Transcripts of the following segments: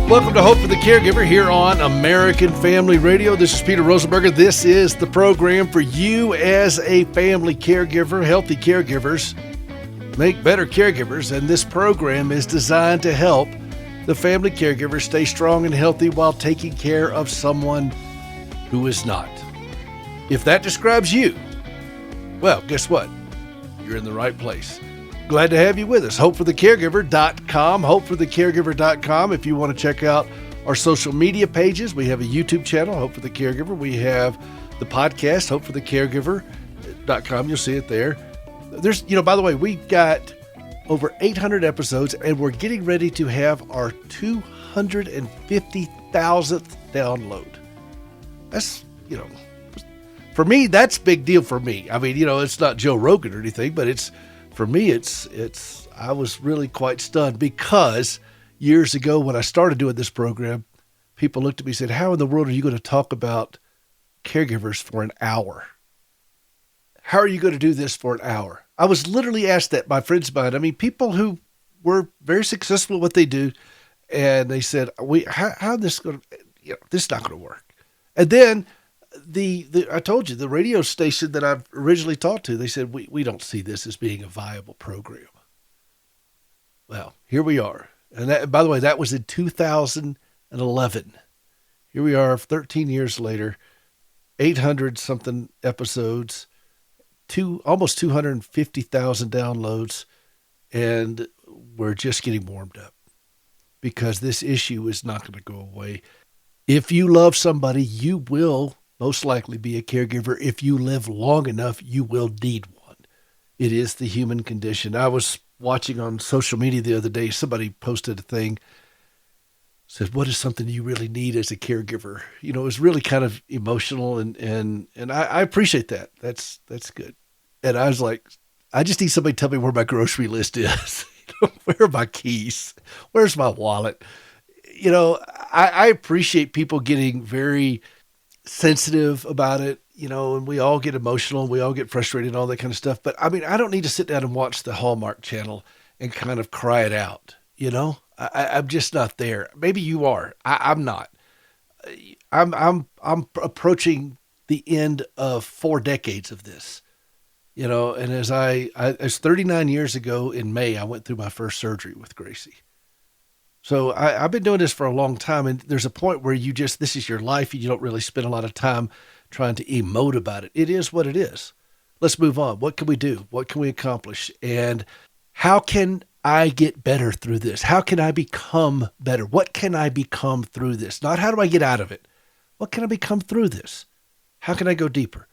Welcome to Hope for the Caregiver here on American Family Radio. This is Peter Rosenberger. This is the program for you as a family caregiver. Healthy caregivers make better caregivers, and this program is designed to help the family caregiver stay strong and healthy while taking care of someone who is not. If that describes you, well, guess what? You're in the right place. Glad to have you with us. HopeForTheCaregiver.com. HopeForTheCaregiver.com. If you want to check out our social media pages, we have a YouTube channel, Hope for the Caregiver. We have the podcast, HopeForTheCaregiver.com. You'll see it there. There's, by the way, we've got over 800 episodes, and we're getting ready to have our 250,000th download. That's, for me, that's a big deal for me. I mean, it's not Joe Rogan or anything, but for me, I was really quite stunned because years ago when I started doing this program, people looked at me and said, how in the world are you going to talk about caregivers for an hour? How are you going to do this for an hour? I was literally asked that by friends of mine. I mean, people who were very successful at what they do, and they said, how this going to, this is not going to work. And then I told you, the radio station that I've originally talked to, they said, we don't see this as being a viable program. Well, here we are. And that, by the way, that was in 2011. Here we are 13 years later, 800 something episodes, almost 250,000 downloads. And we're just getting warmed up because this issue is not going to go away. If you love somebody, you will most likely be a caregiver. If you live long enough, you will need one. It is the human condition. I was watching on social media the other day, somebody posted a thing, said, what is something you really need as a caregiver? It was really kind of emotional, and I appreciate that. That's good. And I was like, I just need somebody to tell me where my grocery list is. Where are my keys? Where's my wallet? I appreciate people getting very sensitive about it, and we all get emotional, we all get frustrated and all that kind of stuff. But I mean, I don't need to sit down and watch the Hallmark Channel and kind of cry it out. I'm just not there. Maybe you are. I'm not. I'm approaching the end of 4 decades of this, and as 39 years ago in May, I went through my first surgery with Gracie. So I've been doing this for a long time, and there's a point where this is your life, and you don't really spend a lot of time trying to emote about it. It is what it is. Let's move on. What can we do? What can we accomplish? And how can I get better through this? How can I become better? What can I become through this? Not how do I get out of it? What can I become through this? How can I go deeper?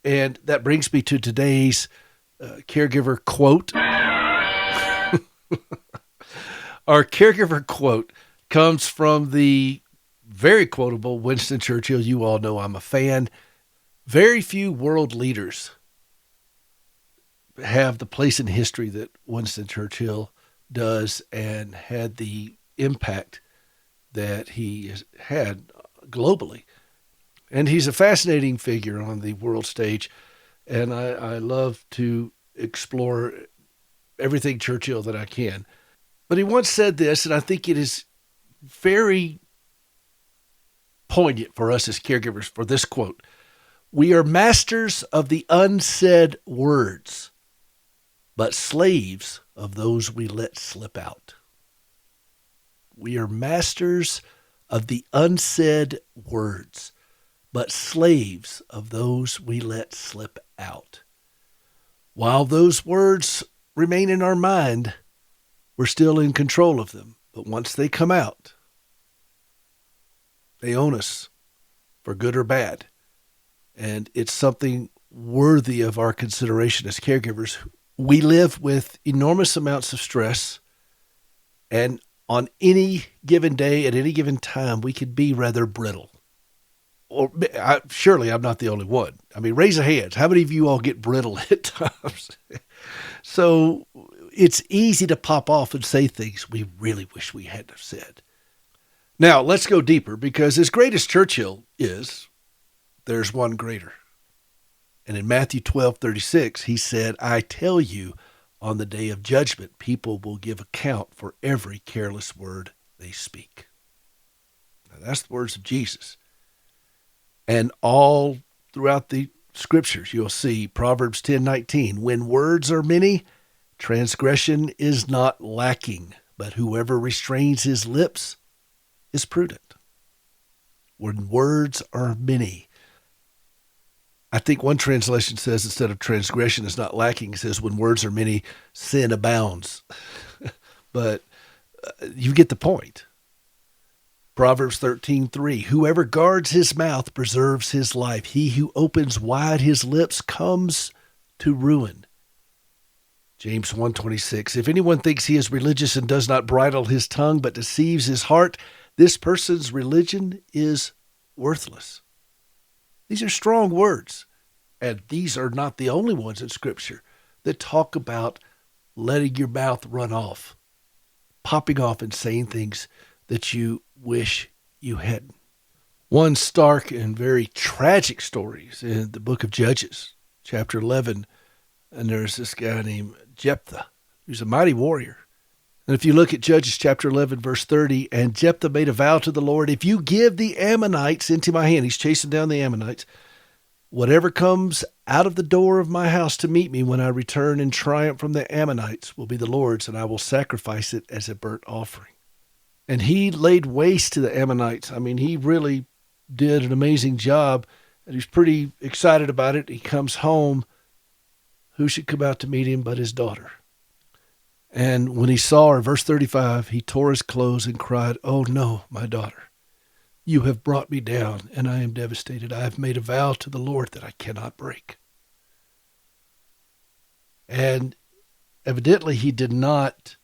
And that brings me to today's caregiver quote. Our caregiver quote comes from the very quotable Winston Churchill. You all know I'm a fan. Very few world leaders have the place in history that Winston Churchill does and had the impact that he has had globally. And he's a fascinating figure on the world stage. And I love to explore everything Churchill that I can. But he once said this, and I think it is very poignant for us as caregivers for this quote. We are masters of the unsaid words, but slaves of those we let slip out. We are masters of the unsaid words, but slaves of those we let slip out. While those words remain in our mind, we're still in control of them. But once they come out, they own us for good or bad. And it's something worthy of our consideration as caregivers. We live with enormous amounts of stress, and on any given day, at any given time, we could be rather brittle. Or surely I'm not the only one. I mean, raise your hands. How many of you all get brittle at times? So it's easy to pop off and say things we really wish we hadn't have said. Now, let's go deeper, because as great as Churchill is, there's one greater. And in Matthew 12:36, he said, I tell you, on the day of judgment, people will give account for every careless word they speak. That's the words of Jesus. And all throughout the scriptures, you'll see Proverbs 10:19, when words are many, transgression is not lacking, but whoever restrains his lips is prudent. When words are many. I think one translation says instead of transgression is not lacking, it says when words are many, sin abounds. But you get the point. Proverbs 13:3, whoever guards his mouth preserves his life. He who opens wide his lips comes to ruin. James 1:26, if anyone thinks he is religious and does not bridle his tongue but deceives his heart, this person's religion is worthless. These are strong words, and these are not the only ones in Scripture that talk about letting your mouth run off, popping off and saying things that you wish you hadn't. One stark and very tragic story is in the book of Judges, chapter 11, and there's this guy named Jephthah, who's a mighty warrior. And if you look at Judges chapter 11, verse 30, and Jephthah made a vow to the Lord, if you give the Ammonites into my hand, he's chasing down the Ammonites, whatever comes out of the door of my house to meet me when I return in triumph from the Ammonites will be the Lord's, and I will sacrifice it as a burnt offering. And he laid waste to the Ammonites. I mean, he really did an amazing job, and he's pretty excited about it. He comes home. Who should come out to meet him but his daughter? And when he saw her, verse 35, he tore his clothes and cried, oh no, my daughter, you have brought me down, and I am devastated. I have made a vow to the Lord that I cannot break. And evidently he did not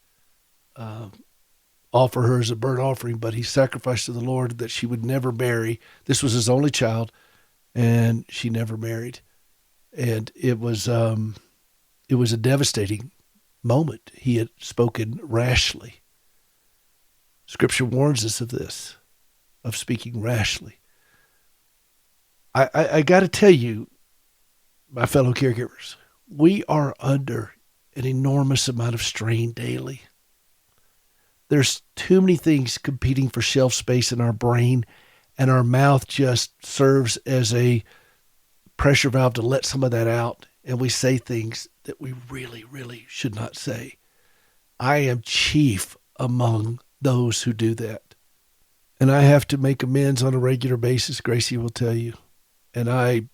offer her as a burnt offering, but he sacrificed to the Lord that she would never marry. This was his only child, and she never married. And it was a devastating moment. He had spoken rashly. Scripture warns us of this, of speaking rashly. I got to tell you, my fellow caregivers, we are under an enormous amount of strain daily. There's too many things competing for shelf space in our brain, and our mouth just serves as a pressure valve to let some of that out, and we say things that we really, really should not say. I am chief among those who do that. And I have to make amends on a regular basis, Gracie will tell you. And I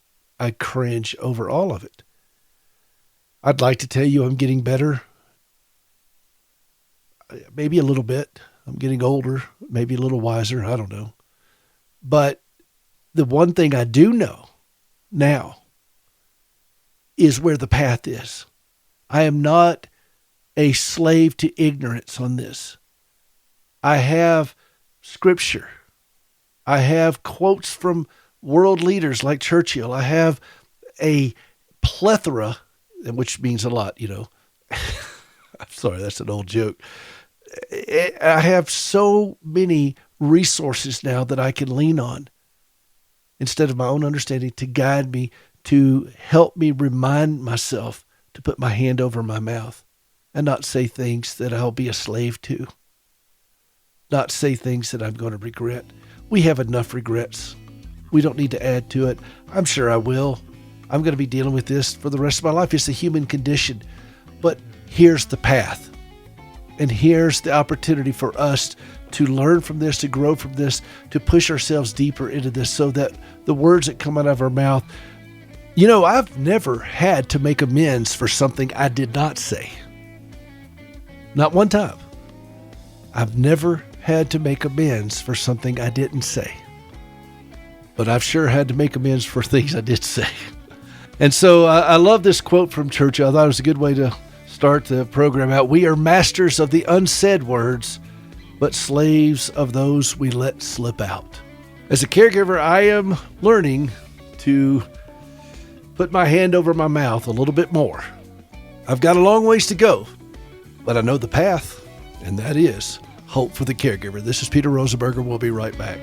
cringe over all of it. I'd like to tell you I'm getting better. Maybe a little bit. I'm getting older, maybe a little wiser, I don't know. But the one thing I do know now is where the path is. I am not a slave to ignorance on this. I have scripture. I have quotes from world leaders like Churchill. I have a plethora, which means a lot, you know. I'm sorry, that's an old joke. I have so many resources now that I can lean on instead of my own understanding to guide me, to help me remind myself to put my hand over my mouth and not say things that I'll be a slave to, not say things that I'm going to regret. We have enough regrets. We don't need to add to it. I'm sure I will. I'm going to be dealing with this for the rest of my life. It's the human condition. But here's the path. And here's the opportunity for us to learn from this, to grow from this, to push ourselves deeper into this so that the words that come out of our mouth, you know, I've never had to make amends for something I did not say. Not one time. I've never had to make amends for something I didn't say. But I've sure had to make amends for things I did say. And so I love this quote from Churchill. I thought it was a good way to start the program out. We are masters of the unsaid words, but slaves of those we let slip out. As a caregiver, I am learning to put my hand over my mouth a little bit more. I've got a long ways to go, but I know the path, and that is hope for the caregiver. This is Peter Rosenberger. We'll be right back.